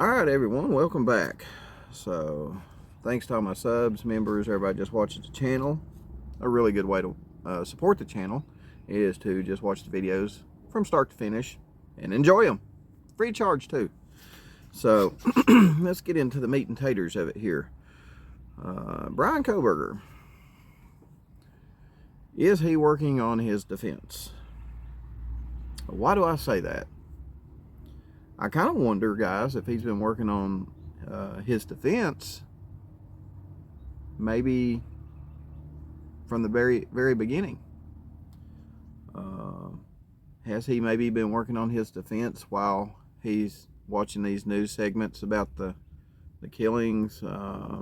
Alright everyone, welcome back. So thanks to all my subs, members, everybody just watches the channel. A really good way to support the channel is to just watch the videos from start to finish and enjoy them. Free charge too. So let's get into the meat and taters of it here. Bryan Kohberger. Is he working on his defense? Why do I say that? I kind of wonder, guys, if he's been working on his defense maybe from the very beginning. Has he maybe been working on his defense while he's watching these news segments about the killings? I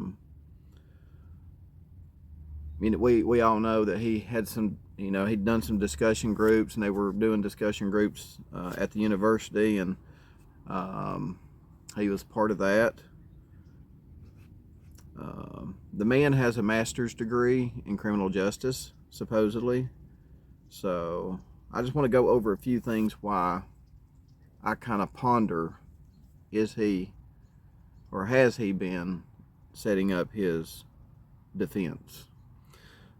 mean, we all know that he had some, he'd done some discussion groups, and they were doing discussion groups at the university, and he was part of that. The man has a master's degree in criminal justice, supposedly. So I just want to go over a few things why I kind of ponder, is he or has he been setting up his defense?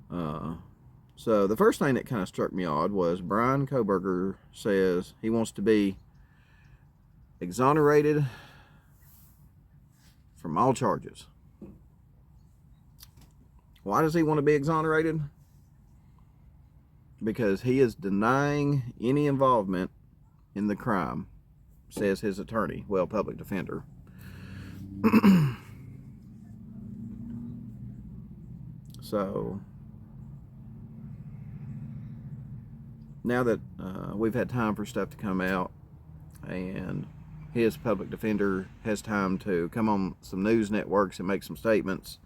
So the first thing that kind of struck me odd was Bryan Kohberger says he wants to be exonerated from all charges. Why does he want to be exonerated? Because he is denying any involvement in the crime, says his attorney, well, public defender. So now that we've had time for stuff to come out, and his public defender has time to come on some news networks and make some statements,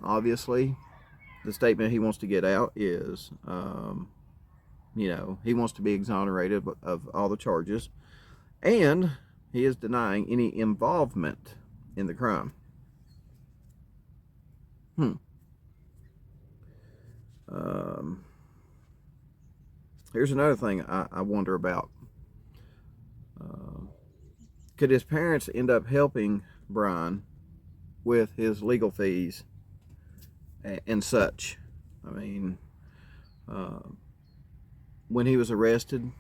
obviously the statement he wants to get out is he wants to be exonerated of all the charges, and he is denying any involvement in the crime. Here's another thing I wonder about. Could his parents end up helping Bryan with his legal fees and such? I mean, when he was arrested,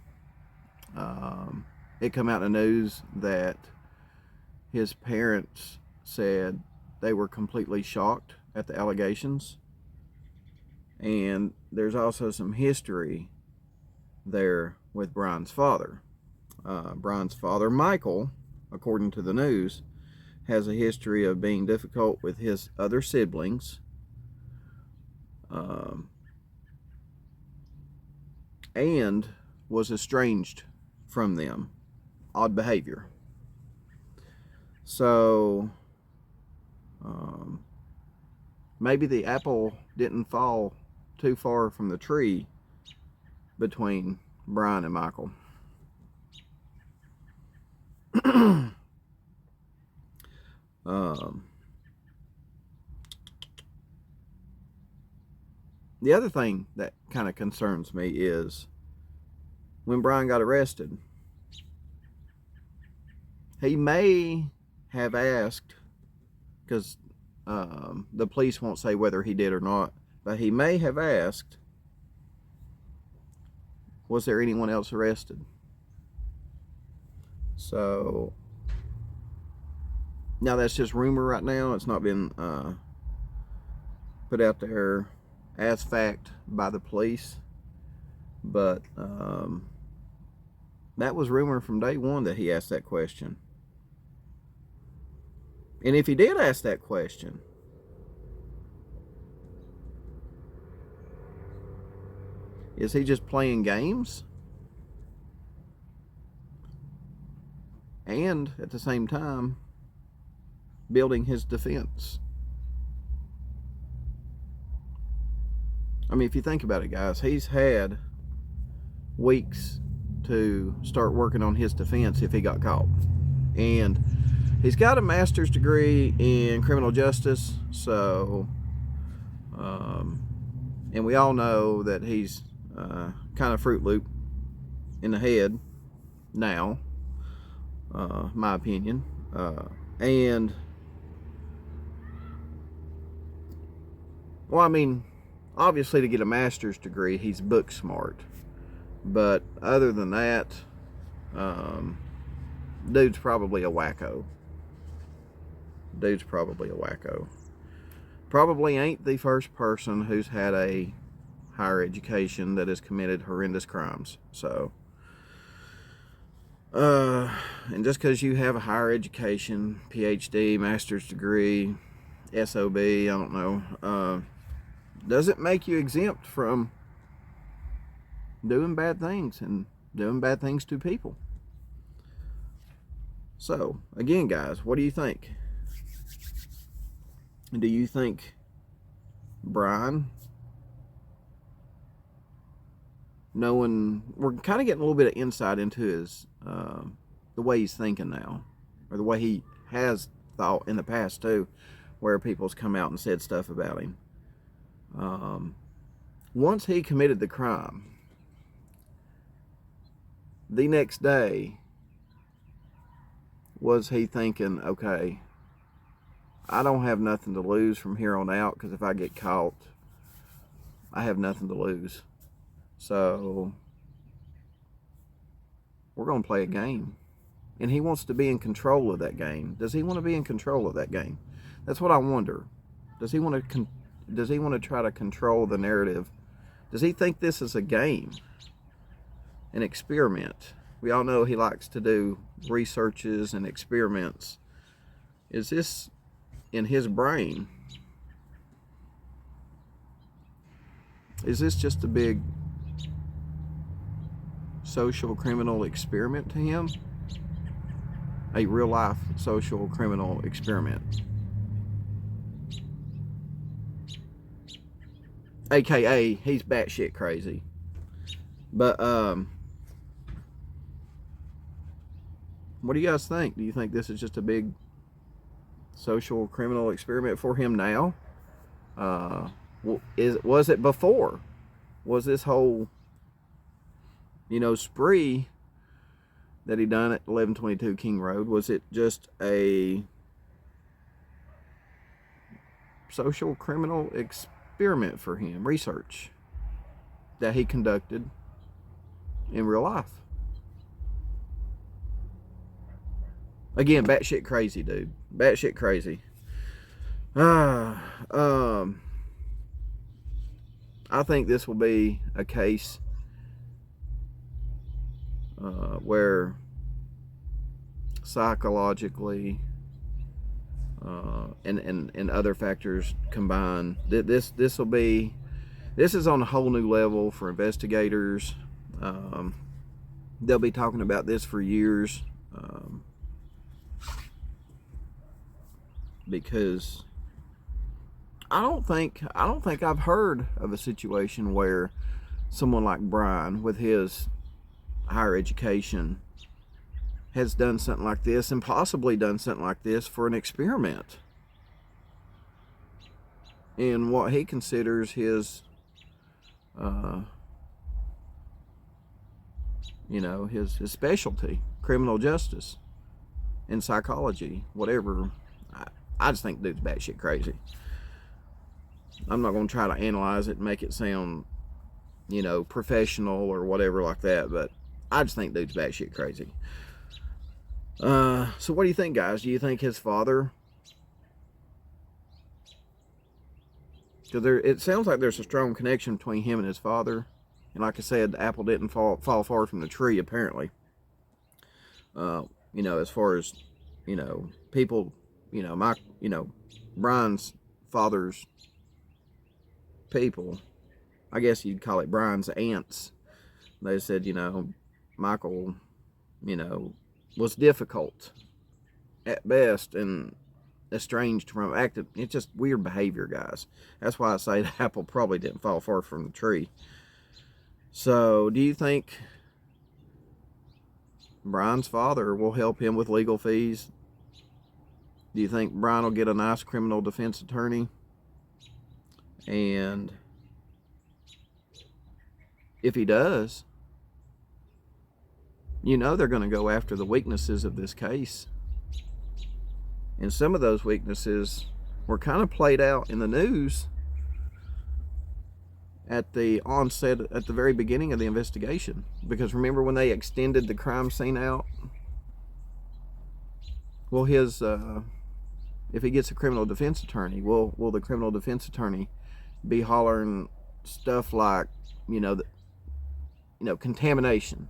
it came out in the news that his parents said they were completely shocked at the allegations. And there's also some history there with Bryan's father. Bryan's father, Michael, according to the news, has a history of being difficult with his other siblings, and was estranged from them. Odd behavior. So maybe the apple didn't fall too far from the tree between Bryan and Michael. The other thing that kind of concerns me is when Bryan got arrested, he may have asked, because the police won't say whether he did or not, but he may have asked, was there anyone else arrested? So now that's just rumor right now. It's not been put out there as fact by the police, but that was rumor from day one that he asked that question. And if he did ask that question, is he just playing games? And at the same time, building his defense? I mean, if you think about it, guys, he's had weeks to start working on his defense if he got caught. And he's got a master's degree in criminal justice, so, and we all know that he's kind of Fruit Loop in the head now. my opinion. And well, I mean, obviously to get a master's degree, he's book smart. But other than that, dude's probably a wacko. Dude's probably a wacko. Probably ain't the first person who's had a higher education that has committed horrendous crimes. So, and just because you have a higher education, PhD, master's degree, SOB, I don't know, doesn't make you exempt from doing bad things and doing bad things to people. So, again, guys, what do you think? Do you think Bryan, we're kind of getting a little bit of insight into his, the way he's thinking now, or the way he has thought in the past too, where people's come out and said stuff about him. Once he committed the crime, the next day, was he thinking, okay, I don't have nothing to lose from here on out, because if I get caught, I have nothing to lose. So we're going to play a game. And he wants to be in control of that game. Does he want to be in control of that game? That's what I wonder. Does he want to try to control the narrative? Does he think this is a game, an experiment? We all know he likes to do researches and experiments. Is this in his brain? Is this just a big social criminal experiment to him? A real life social criminal experiment. AKA, he's batshit crazy. But, what do you guys think? Do you think this is just a big social criminal experiment for him now? Was it before? Was this whole, spree that he done at 1122 King Road, was it just a social criminal experiment for him, research that he conducted in real life? Again, batshit crazy, dude. Batshit crazy. I think this will be a case where psychologically and other factors combined, this is on a whole new level for investigators. They'll be talking about this for years. Because I don't think I've heard of a situation where someone like Bryan, with his higher education, has done something like this, and possibly done something like this for an experiment in what he considers his his specialty, criminal justice and psychology, whatever. I just think dude's batshit crazy. I'm not going to try to analyze it and make it sound, professional or whatever like that, but I just think dude's batshit crazy. So what do you think, guys? Do you think his father... Because it sounds like there's a strong connection between him and his father. And like I said, the apple didn't fall far from the tree, apparently. As far as, people... Bryan's father's people, I guess you'd call it Bryan's aunts. They said, Michael, was difficult at best and estranged from acting. It's just weird behavior, guys. That's why I say the apple probably didn't fall far from the tree. So, do you think Bryan's father will help him with legal fees? Do you think Bryan will get a nice criminal defense attorney? And if he does, you know they're going to go after the weaknesses of this case. And some of those weaknesses were kind of played out in the news at the onset, at the very beginning of the investigation. Because remember when they extended the crime scene out? Well, his, if he gets a criminal defense attorney, will the criminal defense attorney be hollering stuff like, contamination.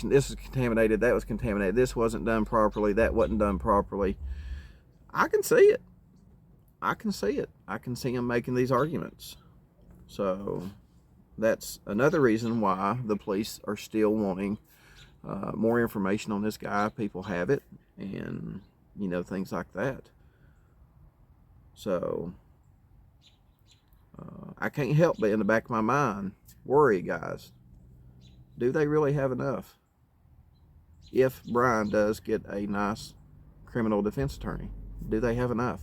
This is contaminated, that was contaminated, this wasn't done properly, that wasn't done properly. I can see it. I can see him making these arguments. So that's another reason why the police are still wanting more information on this guy. People have it, and things like that. So I can't help but in the back of my mind worry, guys. Do they really have enough? If Bryan does get a nice criminal defense attorney, do they have enough?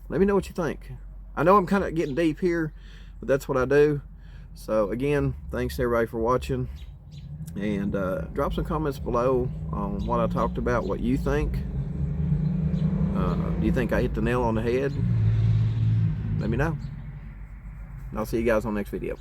Let me know what you think. I know I'm kind of getting deep here, but that's what I do. So again, thanks everybody for watching, and drop some comments below on what I talked about, what you think. Do you think I hit the nail on the head? Let me know. And I'll see you guys on the next video.